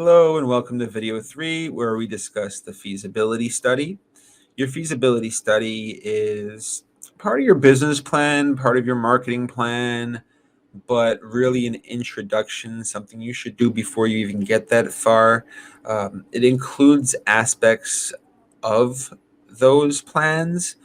Hello and welcome to video 3 where we discuss the feasibility study. Your feasibility study is part of your business plan, part of your marketing plan, but really an introduction, something you should do before you even get that far. It includes aspects of those plans,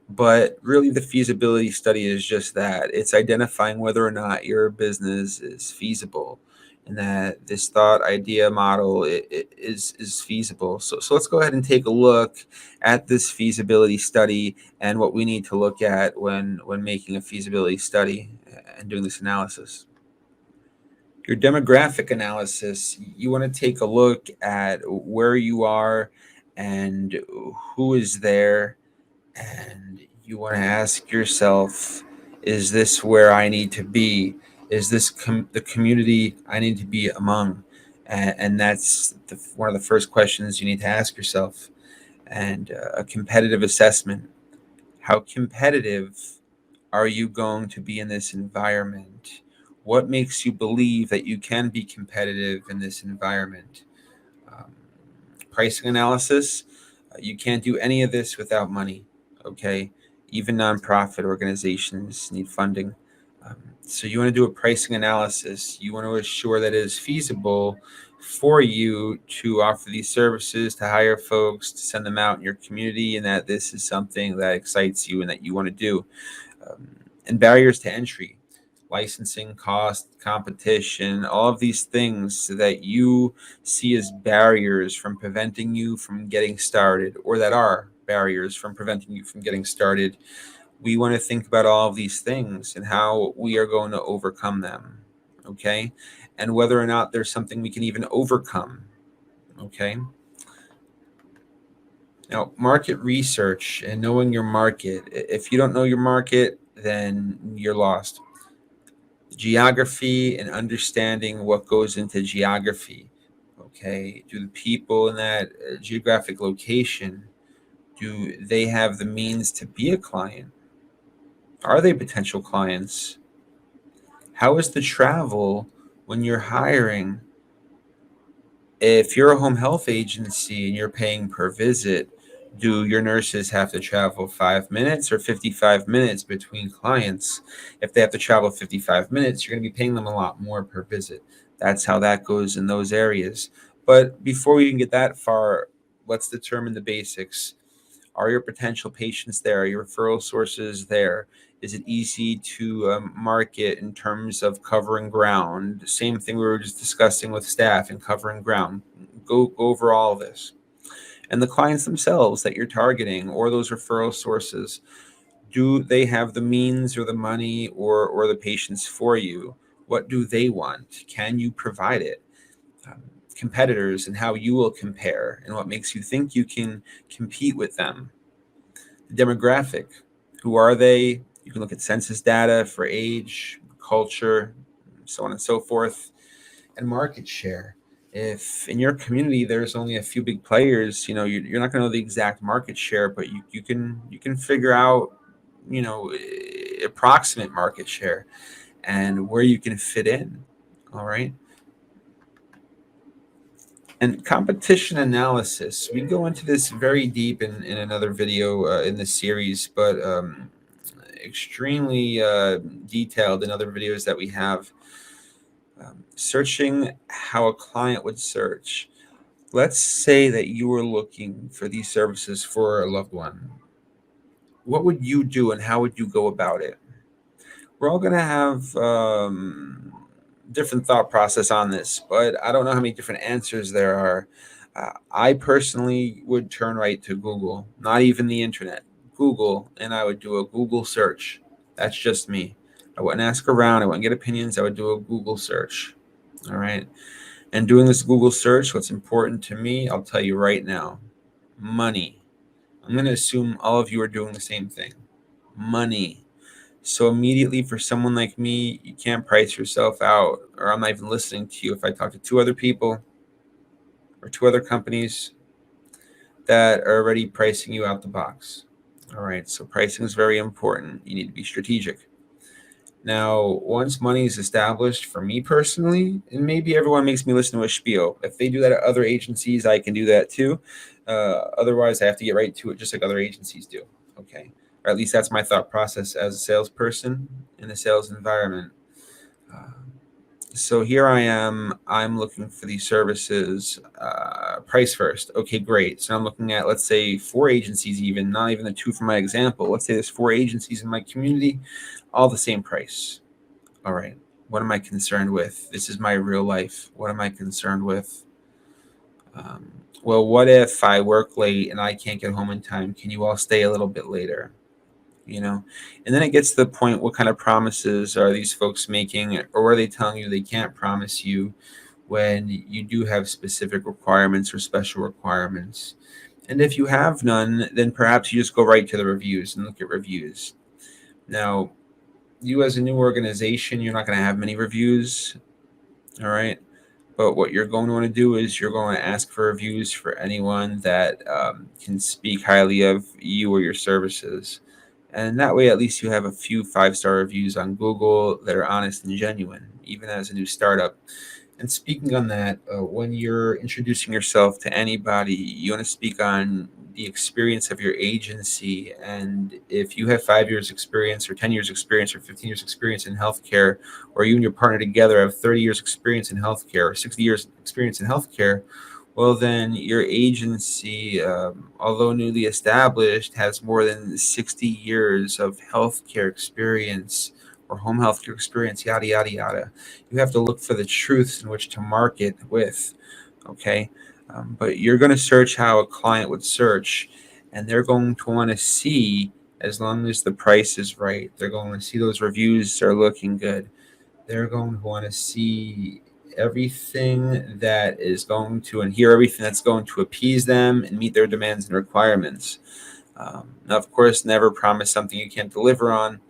but really the feasibility study is just that. It's identifying whether or not your business is feasible and that this thought idea model is feasible. So let's go ahead and take a look at this feasibility study and what we need to look at when making a feasibility study and doing this analysis. Your demographic analysis, you want to take a look at where you are and who is there, and you want to ask yourself, is this where I need to be? Is this the community I need to be among? And that's one of the first questions you need to ask yourself. And a competitive assessment. How competitive are you going to be in this environment? What makes you believe that you can be competitive in this environment? Um, Pricing analysis. You can't do any of this without money. Okay, even nonprofit organizations need funding. So you want to do a pricing analysis. You want to assure that it is feasible for you to offer these services, to hire folks, to send them out in your community, and that this is something that excites you and that you want to do. And barriers to entry, licensing cost, competition, all of these things that you see as barriers from preventing you from getting started, or that are barriers from preventing you from getting started. We want to think about all of these things and how we are going to overcome them. Okay. And whether or not there's something we can even overcome. Okay. Now, market research and knowing your market. If you don't know your market, then you're lost. Geography and understanding what goes into geography. Okay. Do the people in that geographic location, do they have the means to be a client? Are they potential clients? How is the travel when you're hiring? If you're a home health agency and you're paying per visit, do your nurses have to travel 5 minutes or 55 minutes between clients? If they have to travel 55 minutes, you're going to be paying them a lot more per visit. That's how that goes in those areas. But before we even get that far, let's determine the basics. Are your potential patients there? Are your referral sources there? Is it easy to market in terms of covering ground? Same thing we were just discussing with staff and covering ground. Go over all of this. And the clients themselves that you're targeting or those referral sources, do they have the means or the money or the patients for you? What do they want? Can you provide it? Um, Competitors and how you will compare and what makes you think you can compete with them. The demographic, who are they? You can look at census data for age, culture, so on and so forth, and market share. If in your community there's only a few big players, you're not going to know the exact market share, but you can figure out, approximate market share and where you can fit in. All right. And competition analysis, we go into this very deep in another video in this series, but extremely detailed in other videos that we have. Searching how a client would search. Let's say that you were looking for these services for a loved one. What would you do and how would you go about it? We're all going to have different thought process on this, but I don't know how many different answers there are. I personally would turn right to Google, not even the internet, Google, and I would do a Google search. That's just me. I wouldn't ask around. I wouldn't get opinions. I would do a Google search. All right. And doing this Google search, what's important to me, I'll tell you right now. Money. I'm going to assume all of you are doing the same thing. Money. So immediately for someone like me, you can't price yourself out, or I'm not even listening to you if I talk to two other people or two other companies that are already pricing you out the box. All right, so pricing is very important. You need to be strategic. Now, once money is established for me personally, and maybe everyone makes me listen to a spiel. If they do that at other agencies, I can do that too. Otherwise, I have to get right to it, just like other agencies do. Okay, or at least that's my thought process as a salesperson in a sales environment. Uh, so here I am. I'm looking for these services. Price first. Okay, great. So I'm looking at, let's say, 4 agencies, even not even the 2 from my example. Let's say there's 4 agencies in my community, all the same price. All right, what am I concerned with? This is my real life. What am I concerned with? Um, well, what if I work late and I can't get home in time? Can you all stay a little bit later? You know, and then it gets to the point, what kind of promises are these folks making, or are they telling you they can't promise you when you do have specific requirements or special requirements? And if you have none, then perhaps you just go right to the reviews and look at reviews. Now, you as a new organization, you're not going to have many reviews. All right. But what you're going to want to do is you're going to ask for reviews for anyone that can speak highly of you or your services. And that way, at least you have a few 5-star reviews on Google that are honest and genuine, even as a new startup. And speaking on that, when you're introducing yourself to anybody, you want to speak on the experience of your agency. And if you have 5 years experience or 10 years experience or 15 years experience in healthcare, or you and your partner together have 30 years experience in healthcare or 60 years experience in healthcare, well, then your agency, although newly established, has more than 60 years of healthcare experience or home healthcare experience, yada, yada, yada. You have to look for the truths in which to market with, okay? But you're going to search how a client would search, and they're going to want to see, as long as the price is right, they're going to see those reviews are looking good. They're going to want to see everything that is going to, and hear everything that's going to appease them and meet their demands and requirements. Now, of course, never promise something you can't deliver on.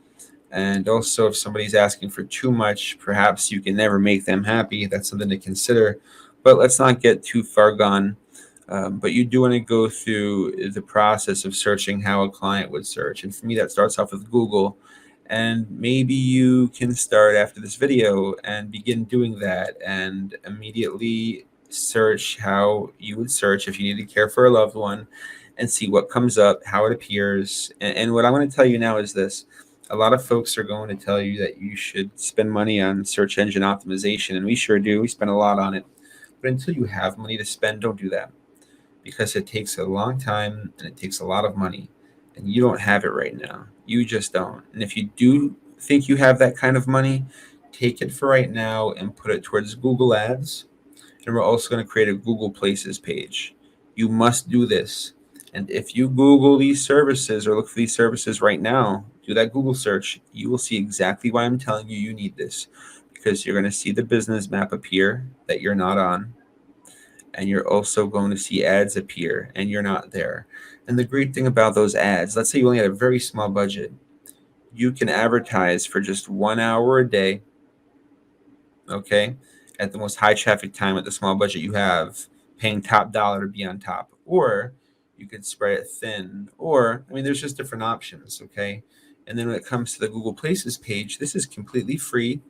And also, if somebody's asking for too much, perhaps you can never make them happy. That's something to consider. But let's not get too far gone. But you do want to go through the process of searching how a client would search. And for me, that starts off with Google. And maybe you can start after this video and begin doing that and immediately search how you would search if you need to care for a loved one, and see what comes up, how it appears. And what I'm going to tell you now is this. A lot of folks are going to tell you that you should spend money on search engine optimization, and we sure do. We spend a lot on it. But until you have money to spend, don't do that, because it takes a long time and it takes a lot of money, and you don't have it right now. You just don't. And if you do think you have that kind of money, take it for right now and put it towards Google Ads. And we're also going to create a Google Places page. You must do this. And if you Google these services or look for these services right now, do that Google search, you will see exactly why I'm telling you you need this. Because you're going to see the business map appear that you're not on, and you're also going to see ads appear and you're not there. And the great thing about those ads, let's say you only had a very small budget, you can advertise for just 1 hour a day, okay, at the most high traffic time at the small budget you have, paying top dollar to be on top. Or you could spread it thin, or, I mean, there's just different options, okay? And then when it comes to the Google Places page, this is completely free.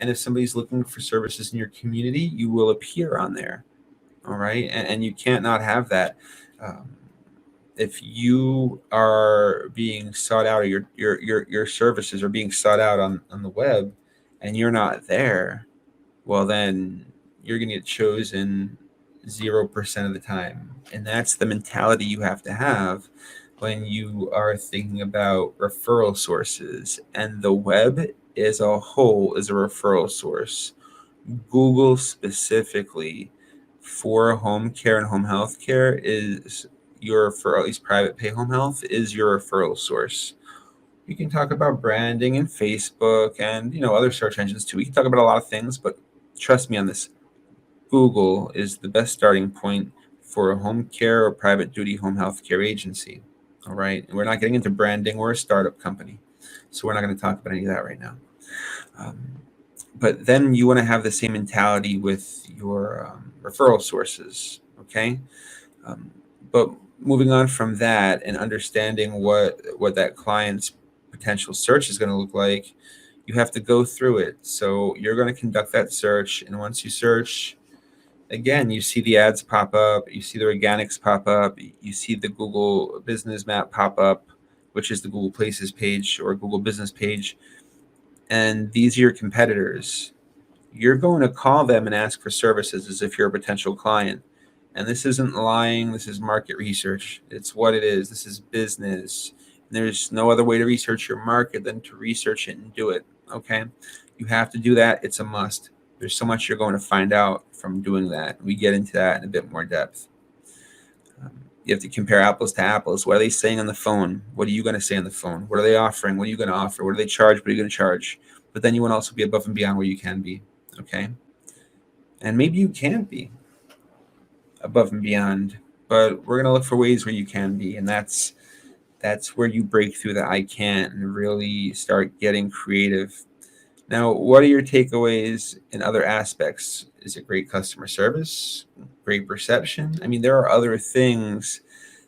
And if somebody's looking for services in your community, you will appear on there. All right. And you can't not have that. Um, if you are being sought out, or your services are being sought out on the web, and you're not there, well, then you're going to get chosen 0% of the time. And that's the mentality you have to have when you are thinking about referral sources. And the web as a whole is a referral source. Google specifically for home care and home health care is your, for at least private pay home health, is your referral source. You can talk about branding and Facebook and other search engines too. We can talk about a lot of things, but trust me on this. Google is the best starting point for a home care or private duty home health care agency. All right. And we're not getting into branding. We're a startup company, so we're not going to talk about any of that right now. Um, but then you want to have the same mentality with your referral sources, okay? Um, but moving on from that and understanding what that client's potential search is going to look like, You have to go through it. So you're going to conduct that search. And once you search, again, you see the ads pop up, you see the organics pop up, you see the Google Business Map pop up, which is the Google Places page or Google Business page. And these are your competitors. You're going to call them and ask for services as if you're a potential client. And this isn't lying, this is market research. It's what it is. This is business. And there's no other way to research your market than to research it and do it. Okay? You have to do that. It's a must. There's so much you're going to find out from doing that. We get into that in a bit more depth. You have to compare apples to apples. What are they saying on the phone? What are you going to say on the phone? What are they offering? What are you going to offer? What do they charge? What are you going to charge? But then you want to also be above and beyond where you can be. Okay? And maybe you can't be above and beyond, but we're going to look for ways where you can be. And that's where you break through the I can't and really start getting creative. Now, what are your takeaways in other aspects? Is it great customer service? Great perception? I mean, there are other things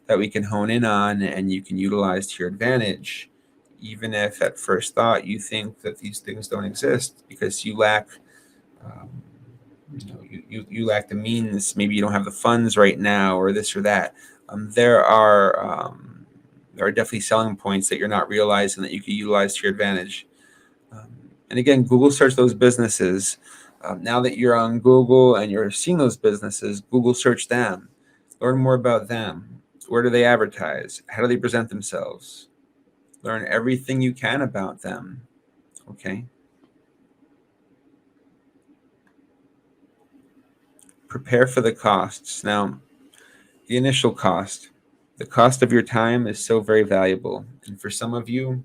that we can hone in on and you can utilize to your advantage, even if at first thought you think that these things don't exist because you lack, um, you lack the means. Maybe you don't have the funds right now, or this or that. There are definitely selling points that you're not realizing that you can utilize to your advantage. And again, Google search those businesses. Now that you're on Google and you're seeing those businesses, Google search them. Learn more about them. Where do they advertise? How do they present themselves? Learn everything you can about them. Okay. Prepare for the costs. Now, the initial cost. The cost of your time is so very valuable. And for some of you,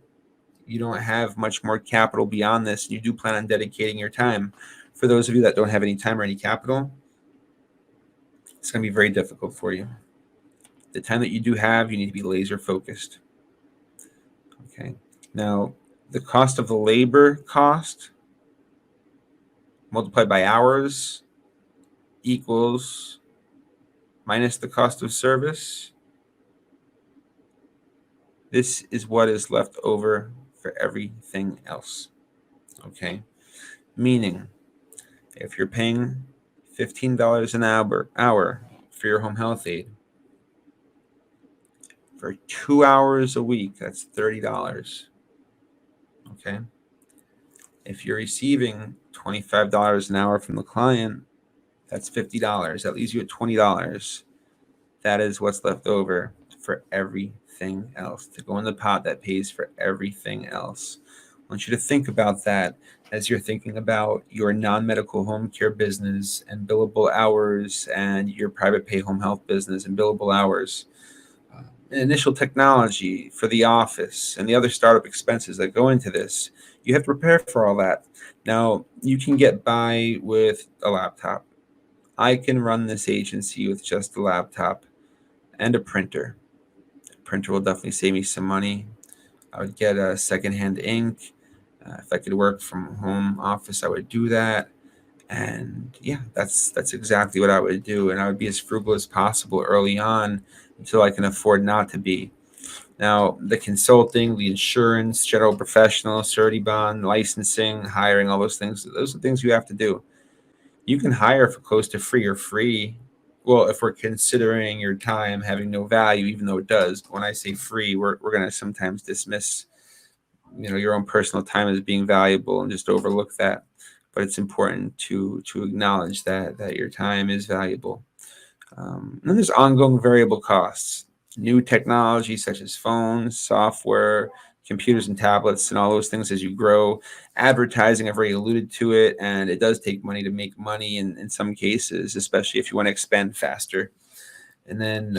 you don't have much more capital beyond this, and you do plan on dedicating your time. For those of you that don't have any time or any capital, it's going to be very difficult for you. The time that you do have, you need to be laser focused. Okay. Now, the cost of the labor cost multiplied by hours equals minus the cost of service. This is what is left over for everything else. Okay. Meaning, if you're paying $15 an hour for your home health aide, for 2 hours a week, that's $30. Okay. If you're receiving $25 an hour from the client, that's $50. That leaves you at $20. That is what's left over for everything else to go in the pot that pays for everything else. I want you to think about that as you're thinking about your non-medical home care business and billable hours and your private pay home health business and billable hours. Initial technology for the office and the other startup expenses that go into this. You have to prepare for all that. Now, you can get by with a laptop. I can run this agency with just a laptop and a printer. A printer will definitely save me some money. I would get a secondhand ink. If I could work from home office, I would do that. And yeah, that's exactly what I would do. And I would be as frugal as possible early on until I can afford not to be. Now, the consulting, the insurance, general professional, surety bond, licensing, hiring, all those are things you have to do. You can hire for close to free or free. Well, if we're considering your time having no value, even though it does. When I say free, we're going to sometimes dismiss, your own personal time as being valuable and just overlook that. But it's important to acknowledge that your time is valuable. And then there's ongoing variable costs, new technology such as phones, software, computers and tablets, and all those things as you grow. Advertising, I've already alluded to it, and it does take money to make money in some cases, especially if you want to expand faster. And then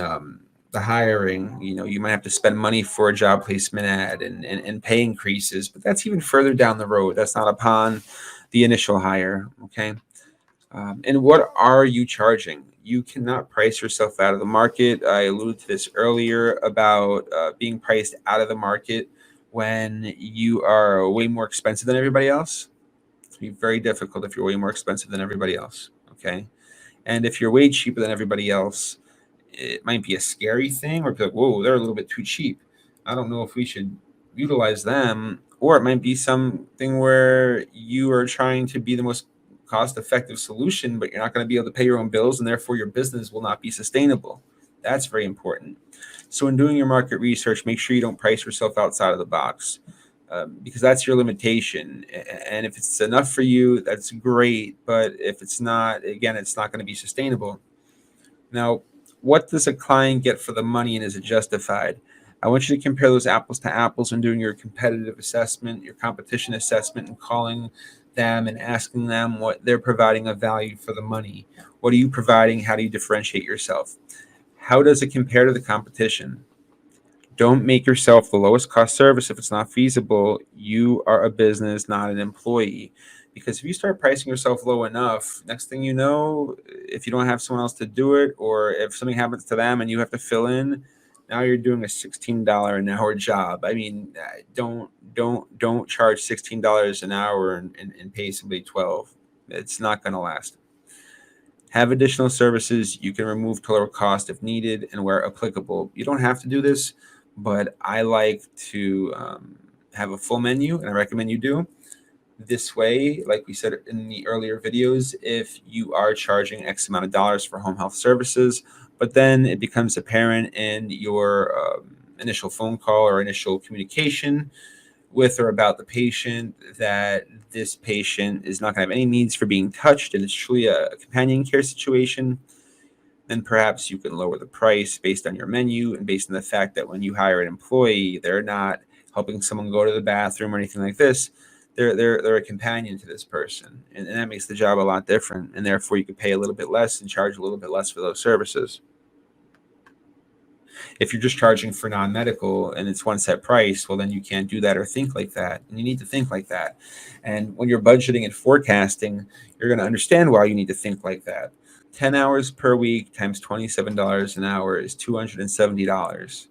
the hiring, you might have to spend money for a job placement ad and pay increases, but that's even further down the road. That's not upon the initial hire, okay? And what are you charging? You cannot price yourself out of the market. I alluded to this earlier about being priced out of the market when you are way more expensive than everybody else. It's going to be very difficult if you're way more expensive than everybody else, okay? And if you're way cheaper than everybody else, it might be a scary thing, or be like, whoa, they're a little bit too cheap. I don't know if we should utilize them. Or it might be some something where you are trying to be the most cost-effective solution, but you're not going to be able to pay your own bills, and therefore your business will not be sustainable. That's very important. So when doing your market research, make sure you don't price yourself outside of the box, because that's your limitation. And if it's enough for you, that's great. But if it's not, again, it's not going to be sustainable. Now, what does a client get for the money, and is it justified? I want you to compare those apples to apples when doing your competitive assessment, your competition assessment, and calling them and asking them what they're providing of value for the money. What are you providing? How do you differentiate yourself? How does it compare to the competition? Don't make yourself the lowest cost service if it's not feasible. You are a business, not an employee. Because if you start pricing yourself low enough, next thing you know, if you don't have someone else to do it, or if something happens to them and you have to fill in, now you're doing a $16 an hour job. I mean, don't charge $16 an hour and pay somebody 12. It's not going to last. Have additional services you can remove to lower cost if needed and where applicable. You don't have to do this, but I like to have a full menu, and I recommend you do. This way, like we said in the earlier videos, if you are charging X amount of dollars for home health services, but then it becomes apparent in your initial phone call or initial communication with or about the patient that this patient is not going to have any needs for being touched and it's truly a companion care situation, then perhaps you can lower the price based on your menu and based on the fact that when you hire an employee, they're not helping someone go to the bathroom or anything like this. They're a companion to this person, and that makes the job a lot different. And therefore, you could pay a little bit less and charge a little bit less for those services. If you're just charging for non-medical and it's one set price, well, then you can't do that or think like that. And you need to think like that. And when you're budgeting and forecasting, you're going to understand why you need to think like that. 10 hours per week times $27 an hour is $270.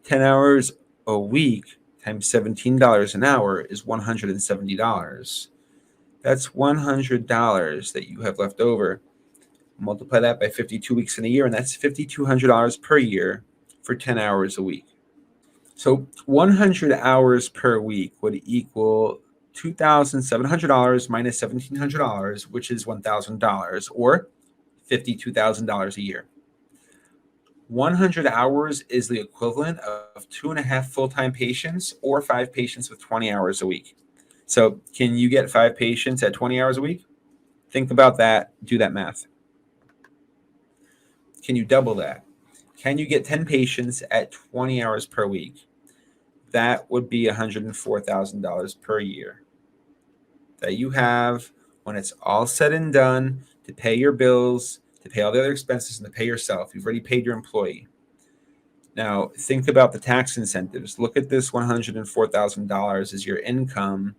10 hours a week times $17 an hour is $170. That's $100 that you have left over. Multiply that by 52 weeks in a year, and that's $5,200 per year for 10 hours a week. So 100 hours per week would equal $2,700 minus $1,700, which is $1,000, or $52,000 a year. 100 hours is the equivalent of 2.5 full-time patients or 5 patients with 20 hours a week. So can you get 5 patients at 20 hours a week? Think about that. Do that math. Can you double that? Can you get 10 patients at 20 hours per week? That would be $104,000 per year that you have when it's all said and done to pay your bills, to pay all the other expenses, and to pay yourself. You've already paid your employee. Now, think about the tax incentives. Look at this $104,000 as your income,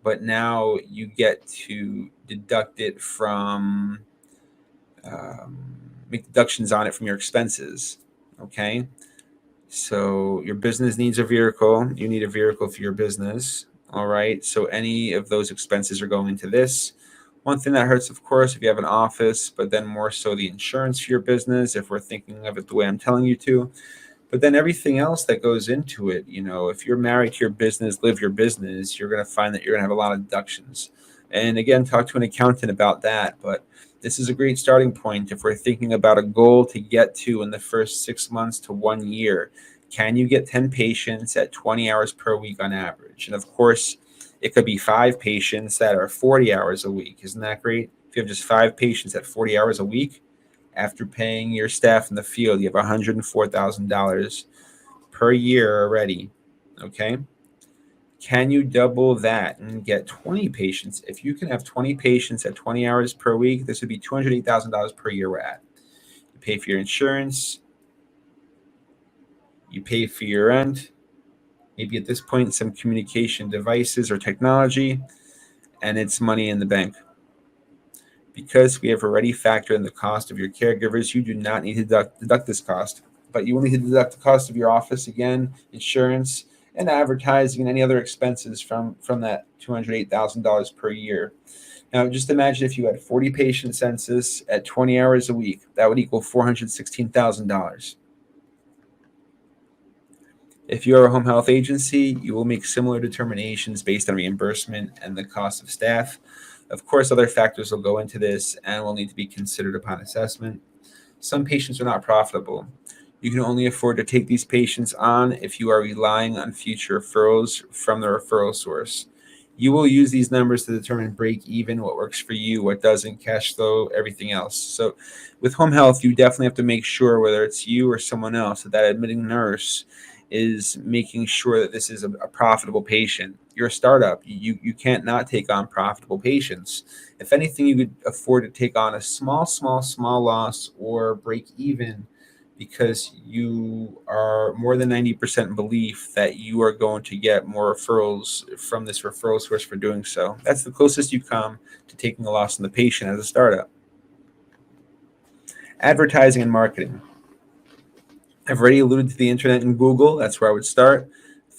but now you get to deduct it from, make deductions on it from your expenses, okay? So your business needs a vehicle. You need a vehicle for your business, all right? So any of those expenses are going into this. One thing that hurts, of course, if you have an office, but then more so the insurance for your business, if we're thinking of it the way I'm telling you to. But then everything else that goes into it, you know, if you're married to your business, live your business, you're going to find that you're going to have a lot of deductions. And again, talk to an accountant about that. But this is a great starting point if we're thinking about a goal to get to in the first 6 months to 1 year. Can you get 10 patients at 20 hours per week on average? And of course, it could be 5 patients that are 40 hours a week. Isn't that great? If you have just 5 patients at 40 hours a week, after paying your staff in the field, you have $104,000 per year already. Okay. Can you double that and get 20 patients? If you can have 20 patients at 20 hours per week, this would be $208,000 per year we're at. You pay for your insurance. You pay for your rent. Maybe at this point, some communication devices or technology, and it's money in the bank. Because we have already factored in the cost of your caregivers, you do not need to deduct this cost, but you will need to deduct the cost of your office again, insurance, and advertising and any other expenses from that $208,000 per year. Now, just imagine if you had 40 patient census at 20 hours a week, that would equal $416,000. If you are a home health agency, you will make similar determinations based on reimbursement and the cost of staff. Of course, other factors will go into this and will need to be considered upon assessment. Some patients are not profitable. You can only afford to take these patients on if you are relying on future referrals from the referral source. You will use these numbers to determine break even, what works for you, what doesn't, cash flow, everything else. So, with home health, you definitely have to make sure, whether it's you or someone else, that admitting nurse is making sure that this is a profitable patient. You're a startup. You can't not take on profitable patients. If anything, you could afford to take on a small loss or break even because you are more than 90% in belief that you are going to get more referrals from this referral source for doing so. That's the closest you come to taking a loss on the patient as a startup. Advertising and marketing. I've already alluded to the internet and Google. That's where I would start.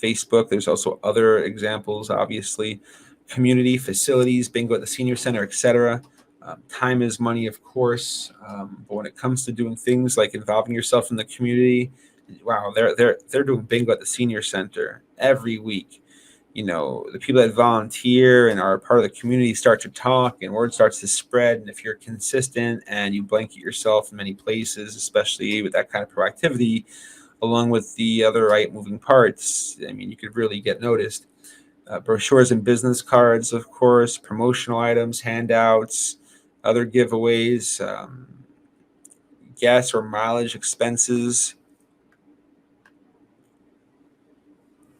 Facebook. There's also other examples, obviously. Community, facilities, bingo at the senior center, etc. Time is money, of course. But when it comes to doing things like involving yourself in the community, wow, they're doing bingo at the senior center every week. The people that volunteer and are a part of the community start to talk and word starts to spread. And if you're consistent and you blanket yourself in many places, especially with that kind of proactivity, along with the other right moving parts, I mean, you could really get noticed. Brochures and business cards, of course, promotional items, handouts, other giveaways, gas or mileage expenses.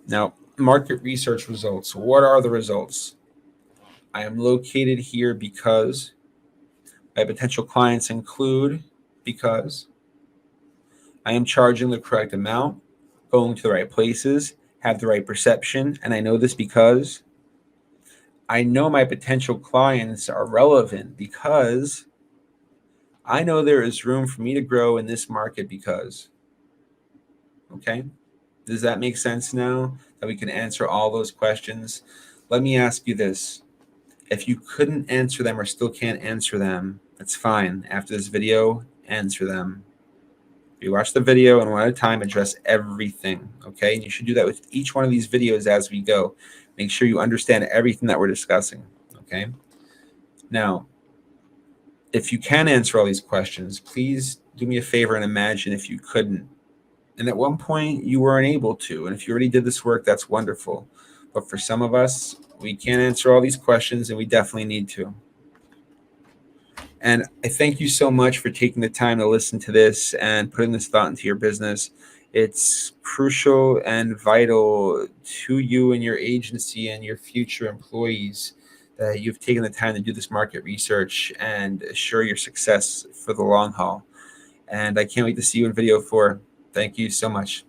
Now, market research results. What are the results? I am located here because my potential clients include, because I am charging the correct amount, going to the right places, have the right perception, and I know this because I know my potential clients are relevant, because I know there is room for me to grow in this market, because, okay? Does that make sense now that we can answer all those questions? Let me ask you this. If you couldn't answer them or still can't answer them, that's fine. After this video, answer them. You watch the video and one at a time, address everything, okay? And you should do that with each one of these videos as we go. Make sure you understand everything that we're discussing, okay? Now, if you can answer all these questions, please do me a favor and imagine if you couldn't. And at one point, you weren't able to. And if you already did this work, that's wonderful. But for some of us, we can't answer all these questions, and we definitely need to. And I thank you so much for taking the time to listen to this and putting this thought into your business. It's crucial and vital to you and your agency and your future employees that you've taken the time to do this market research and assure your success for the long haul. And I can't wait to see you in video 4. Thank you so much.